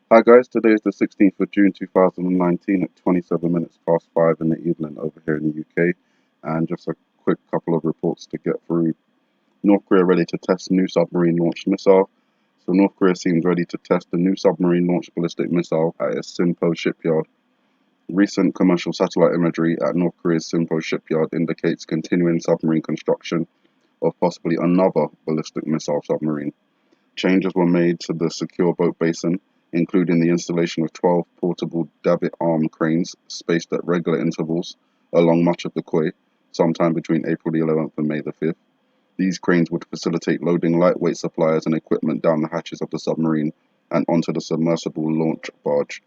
Hi guys, today is the 16th of June 2019 at 27 minutes past 5 in the evening over here in the UK. And just a quick couple of reports to get through. North Korea ready to test new submarine launched missile. So North Korea seems ready to test the new submarine launched ballistic missile at its Sinpo shipyard. Recent commercial satellite imagery at North Korea's Sinpo shipyard indicates continuing submarine construction of possibly another ballistic missile submarine. Changes were made to the secure boat basin, including the installation of 12 portable davit arm cranes spaced at regular intervals along much of the quay, sometime between April the 11th and May the 5th. These cranes would facilitate loading lightweight supplies and equipment down the hatches of the submarine and onto the submersible launch barge.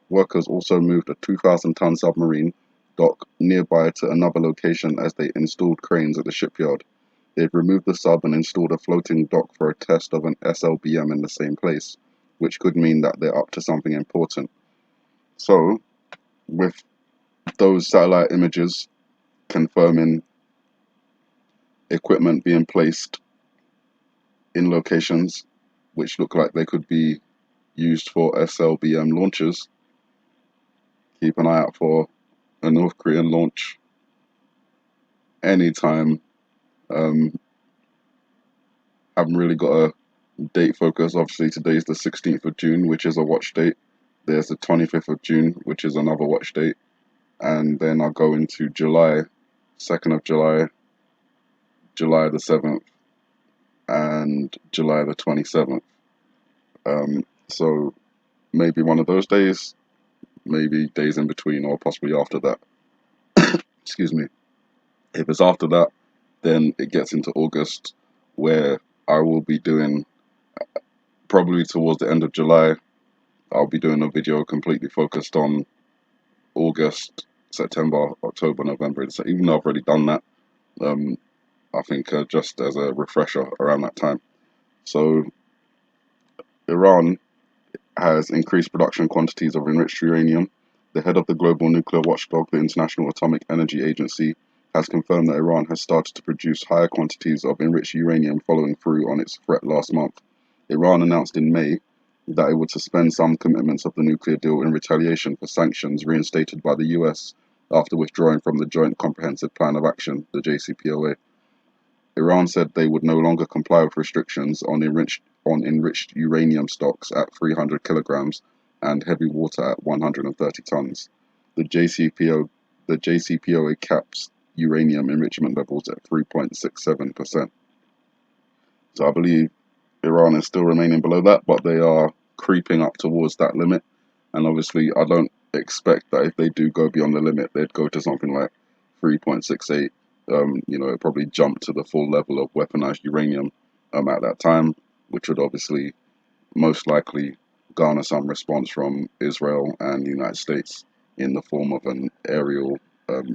Workers also moved a 2,000-ton submarine dock nearby to another location as they installed cranes at the shipyard. They've removed the sub and installed a floating dock for a test of an SLBM in the same place, which could mean that they're up to something important. So, with those satellite images confirming equipment being placed in locations which look like they could be used for SLBM launches, keep an eye out for a North Korean launch anytime. Haven't really got a date focus. Obviously, today's the 16th of June, which is a watch date. There's the 25th of June, which is another watch date. And then I'll go into July, 2nd of July, July the 7th, and July the 27th. So maybe one of those days, maybe days in between, or possibly after that. Excuse me. If it's after that, then it gets into August, where I will be doing, probably towards the end of July, I'll be doing a video completely focused on August, September, October, November. So even though I've already done that, I think just as a refresher around that time. So Iran has increased production quantities of enriched uranium. The head of the global nuclear watchdog, the International Atomic Energy Agency, has confirmed that Iran has started to produce higher quantities of enriched uranium following through on its threat last month. Iran announced in May that it would suspend some commitments of the nuclear deal in retaliation for sanctions reinstated by the US after withdrawing from the Joint Comprehensive Plan of Action, the JCPOA. Iran said they would no longer comply with restrictions on enriched uranium stocks at 300 kilograms and heavy water at 130 tons. The JCPOA caps uranium enrichment levels at 3.67%. So I believe Iran is still remaining below that, but they are creeping up towards that limit. And obviously, I don't expect that if they do go beyond the limit, they'd go to something like 3.68. It probably jumped to the full level of weaponized uranium at that time, which would obviously most likely garner some response from Israel and the United States in the form of an aerial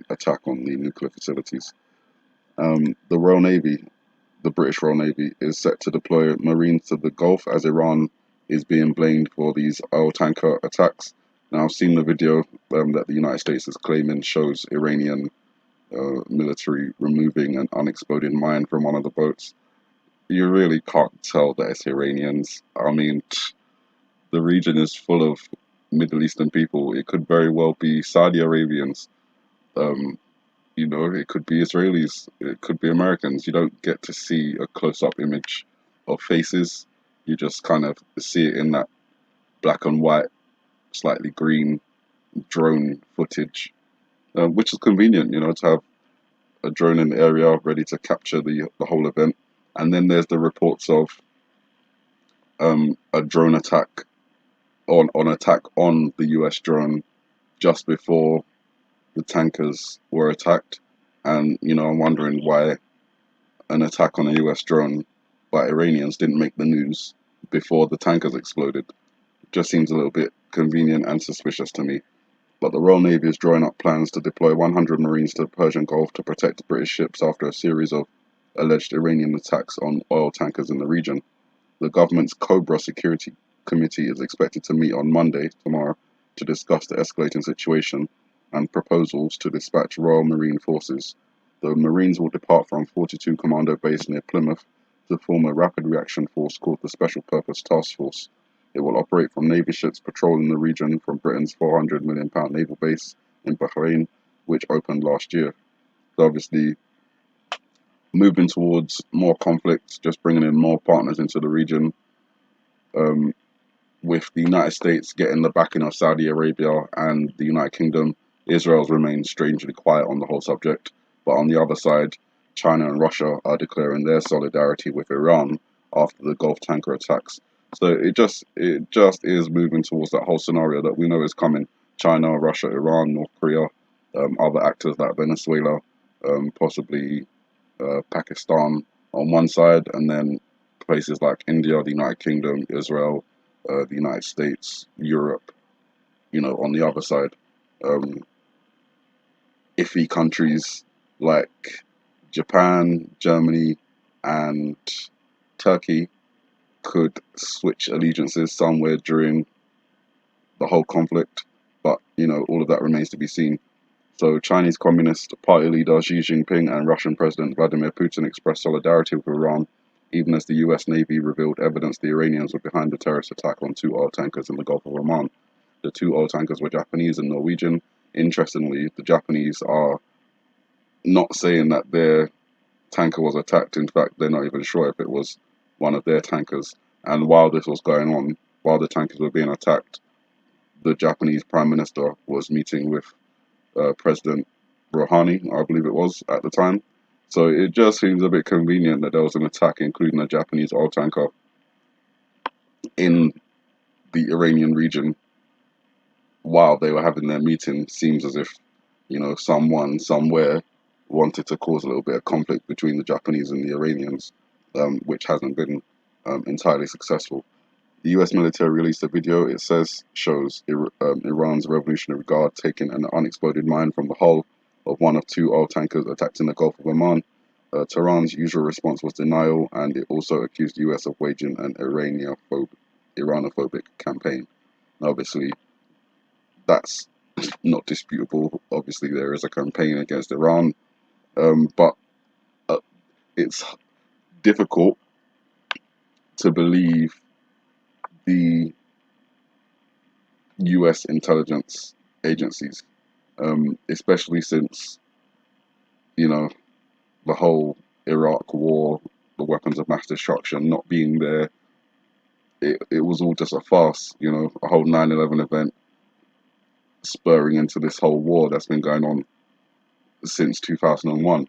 attack on the nuclear facilities. The Royal Navy, the British Royal Navy, is set to deploy Marines to the Gulf as Iran is being blamed for these oil tanker attacks. Now, I've seen the video that the United States is claiming shows Iranian military removing an unexploded mine from one of the boats. You really can't tell that it's Iranians. I mean, the region is full of Middle Eastern people. It could very well be Saudi Arabians. Um, it could be Israelis. It could be Americans. You don't get to see a close-up image of faces. You just kind of see it in that black and white, slightly green drone footage, which is convenient, to have a drone in the area ready to capture the whole event. And then there's the reports of a drone attack on attack on the US drone just before the tankers were attacked. And, I'm wondering why an attack on a US drone by Iranians didn't make the news before the tankers exploded. Just seems a little bit convenient and suspicious to me. But the Royal Navy is drawing up plans to deploy 100 Marines to the Persian Gulf to protect British ships after a series of alleged Iranian attacks on oil tankers in the region. The government's Cobra Security Committee is expected to meet on Monday, tomorrow, to discuss the escalating situation and proposals to dispatch Royal Marine forces. The Marines will depart from 42 Commando Base near Plymouth to form a rapid reaction force called the Special Purpose Task Force. It will operate from Navy ships patrolling the region from Britain's £400 million naval base in Bahrain, which opened last year. So obviously, moving towards more conflict, just bringing in more partners into the region, with the United States getting the backing of Saudi Arabia and the United Kingdom. Israel's remained strangely quiet on the whole subject, but on the other side, China and Russia are declaring their solidarity with Iran after the Gulf tanker attacks. So it just is moving towards that whole scenario that we know is coming. China, Russia, Iran, North Korea, other actors like Venezuela, possibly Pakistan on one side, and then places like India, the United Kingdom, Israel, the United States, Europe, on the other side. Um, Iffy countries like Japan, Germany, and Turkey could switch allegiances somewhere during the whole conflict, but all of that remains to be seen. So Chinese Communist Party leader Xi Jinping and Russian President Vladimir Putin expressed solidarity with Iran, even as the US Navy revealed evidence the Iranians were behind the terrorist attack on 2 oil tankers in the Gulf of Oman. The 2 oil tankers were Japanese and Norwegian. Interestingly, the Japanese are not saying that their tanker was attacked. In fact, they're not even sure if it was one of their tankers. And while this was going on, while the tankers were being attacked, the Japanese Prime Minister was meeting with President Rouhani, I believe it was, at the time. So it just seems a bit convenient that there was an attack, including a Japanese oil tanker, in the Iranian region while they were having their meeting. Seems as if, someone somewhere wanted to cause a little bit of conflict between the Japanese and the Iranians, which hasn't been entirely successful. The US military released a video it says shows Iran's Revolutionary Guard taking an unexploded mine from the hull of one of 2 oil tankers attacked in the Gulf of Oman. Tehran's usual response was denial, and it also accused the US of waging an Iranophobic campaign. Now, obviously, that's not disputable. Obviously, there is a campaign against Iran, but it's difficult to believe the US intelligence agencies, especially since, the whole Iraq war, the weapons of mass destruction not being there. It was all just a farce, a whole 9/11 event spurring into this whole war that's been going on since 2001.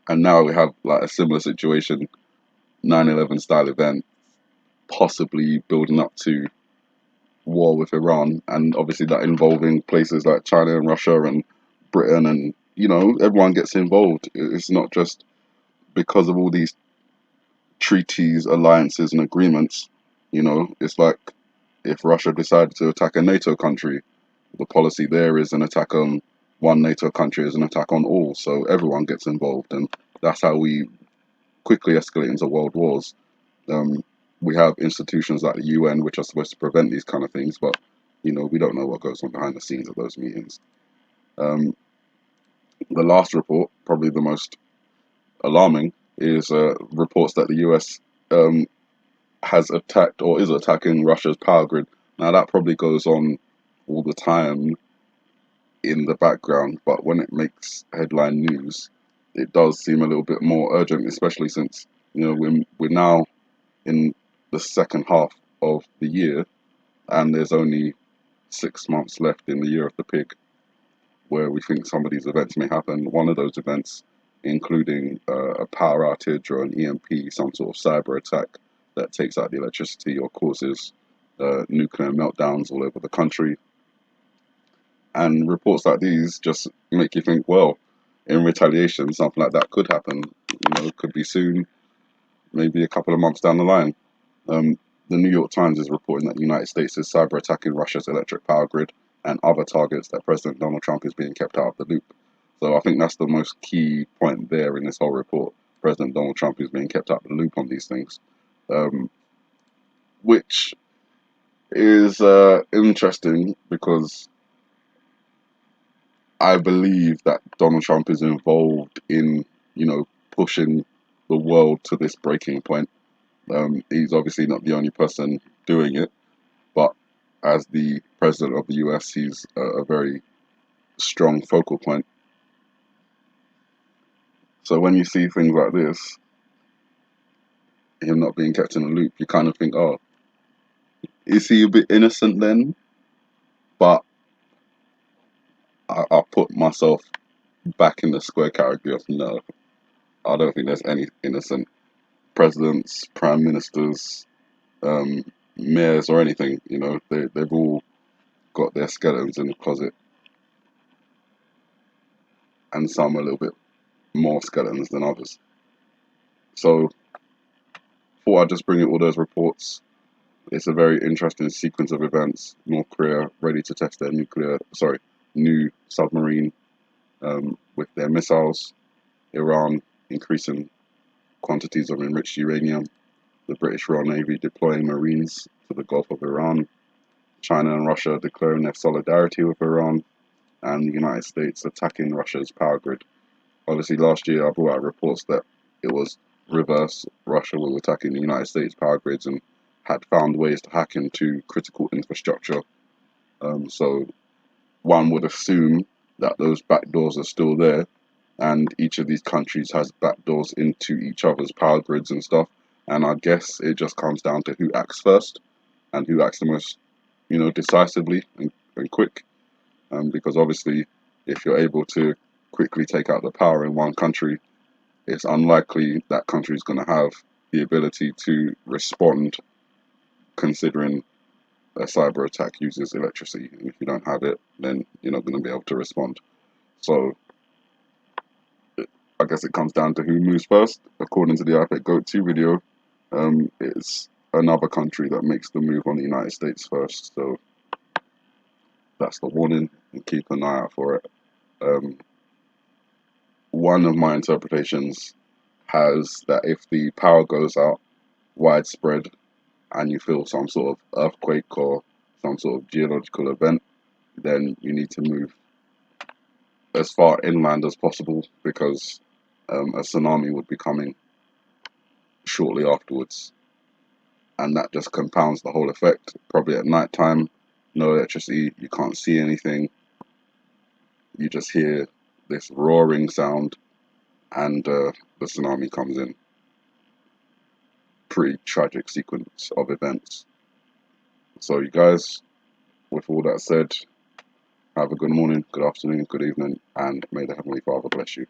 And now we have like a similar situation, 9/11 style event, possibly building up to war with Iran, and obviously that involving places like China and Russia and Britain, and everyone gets involved. It's not just because of all these treaties, alliances, and agreements. It's like if Russia decided to attack a NATO country, the policy there is an attack on one NATO country is an attack on all, so everyone gets involved, and that's how we quickly escalate into world wars. We have institutions like the UN which are supposed to prevent these kind of things, but we don't know what goes on behind the scenes of those meetings. The last report, probably the most alarming, is reports that the US has attacked or is attacking Russia's power grid. Now that probably goes on all the time in the background, but when it makes headline news, it does seem a little bit more urgent, especially since we're now in the second half of the year, and there's only 6 months left in the year of the pig, where we think some of these events may happen. One of those events, including a power outage or an EMP, some sort of cyber attack that takes out the electricity or causes nuclear meltdowns all over the country. And reports like these just make you think, well, in retaliation, something like that could happen. It could be soon, maybe a couple of months down the line. The New York Times is reporting that the United States is cyber attacking Russia's electric power grid and other targets, that President Donald Trump is being kept out of the loop. So I think that's the most key point there in this whole report. President Donald Trump is being kept out of the loop on these things, which is interesting because I believe that Donald Trump is involved in, pushing the world to this breaking point. He's obviously not the only person doing it, but as the president of the US, he's a very strong focal point. So when you see things like this, him not being kept in the loop, you kind of think, oh, is he a bit innocent then? But I put myself back in the square category of no, I don't think there's any innocent presidents, prime ministers, um, mayors, or anything. You know, they've all got their skeletons in the closet, and some a little bit more skeletons than others. So, thought I'd just bring you all those reports. It's a very interesting sequence of events. North Korea ready to test their new submarine with their missiles. Iran increasing quantities of enriched uranium. The British Royal Navy deploying Marines to the Gulf of Iran. China and Russia declaring their solidarity with Iran. And the United States attacking Russia's power grid. Obviously, last year I brought out reports that it was reverse. Russia was attacking the United States power grids and had found ways to hack into critical infrastructure. So one would assume that those backdoors are still there, and each of these countries has backdoors into each other's power grids and stuff. And I guess it just comes down to who acts first and who acts the most, decisively and quick. Because obviously, if you're able to quickly take out the power in one country, it's unlikely that country is going to have the ability to respond, considering a cyber attack uses electricity. And if you don't have it, then you're not going to be able to respond. So I guess it comes down to who moves first. According to the iPad Go 2 video, it's another country that makes the move on the United States first. So that's the warning, and keep an eye out for it. One of my interpretations has that if the power goes out widespread and you feel some sort of earthquake or some sort of geological event, then you need to move as far inland as possible, because a tsunami would be coming shortly afterwards, and that just compounds the whole effect. Probably at night time, no electricity, you can't see anything, you just hear this roaring sound, and the tsunami comes in. Pretty tragic sequence of events. So you guys, with all that said, have a good morning, good afternoon, good evening, and may the Heavenly Father bless you.